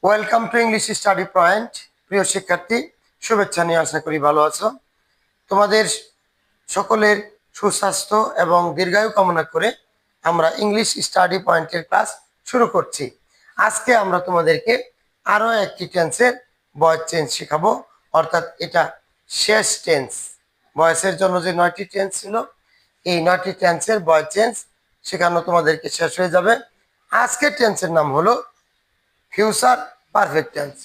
Welcome to English study point. প্রিয় শিক্ষার্থী, শুভেচ্ছা নিয়ে আশা করি ভালো আছো। তোমাদের সকলের সুস্বাস্থ্য এবং দীর্ঘায়ু কামনা করে আমরা ইংলিশ স্টাডি পয়েন্টের ক্লাস শুরু করছি। আজকে আমরা তোমাদেরকে আরো একটি টেন্সের ভয়েস চেঞ্জ শেখাবো, অর্থাৎ এটা শেষ টেন্স। ভয়েসের জন্য যে 9টি টেন্স ছিল, এই 9টি টেন্সের ভয়েস চেঞ্জ শেখানো তোমাদেরকে শেষ হয়ে যাবে। আজকের টেন্সের নাম হলো ফিউচার পারফেক্ট টেন্স।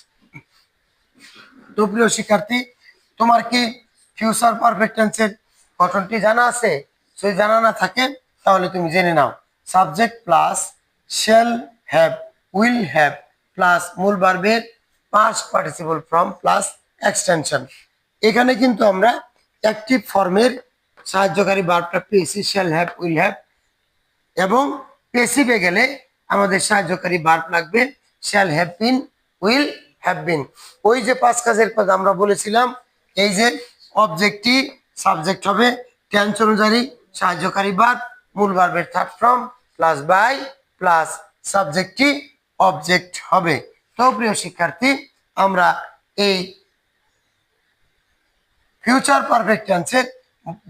তো প্রিয় শিক্ষার্থী, তোমার কি ফিউচার পারফেক্ট টেন্সের গঠনটি জানা আছে? যদি জানা না থাকে তাহলে তুমি জেনে নাও। Subject plus shall have, will have plus মূল ভার্বের past participle form plus extension. এখানে কিন্তু আমরা অ্যাক্টিভ ফর্মের সাহায্যকারী ভার্বটা পেয়েছি, শ্যাল হ্যাভ, উইল হ্যাভ, এবং পেসিভে গেলে আমাদের সাহায্যকারী ভার্ব লাগবে shall have been, will have বিন। ওই যে 5 কাজের পদ আমরা বলেছিলাম, এই যে অবজেক্টটি সাবজেক্ট হবে, টেন্স অনুযায়ী সাহায্যকারী ভার্ব, মূল ভার্বের third form plus by plus সাবজেক্টটি অবজেক্ট হবে। তো প্রিয় শিক্ষার্থী, আমরা এই ফিউচার পারফেক্ট টেন্সের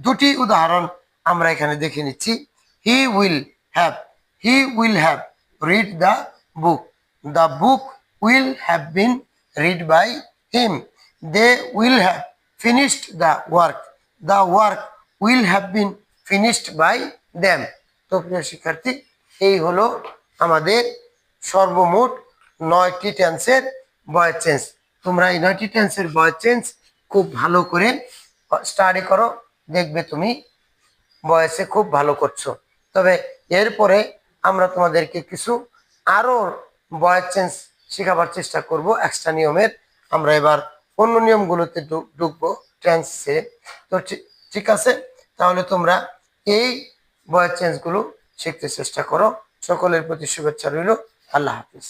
দুটি উদাহরণ আমরা এখানে দেখে নিচ্ছি। He will have, he will have read the book, the book will have been read by him. They will have finished the work, the work will have been finished by them. তো প্রিয় শিক্ষার্থী, এই হলো আমাদের সর্বমোট 9টি টেন্সের voice change. তোমরা এই 9টি টেন্সের ভয়েস চেঞ্জ খুব ভালো করে স্টাডি করো, দেখবে তুমি ভয়েসে খুব ভালো করছো। তবে এরপরে আমরা তোমাদেরকে কিছু আরো ভয়েস চেঞ্জ শেখাবার চেষ্টা করব এক্সট্রা নিয়মের। আমরা এবার অন্য নিয়মগুলোতে ঢুকবো টেন্সে। তো ঠিক আছে, তাহলে তোমরা এই ভয়েস চেঞ্জগুলো শিখতে চেষ্টা করো। সকলের প্রতি শুভেচ্ছা রইল। আল্লাহ হাফিজ।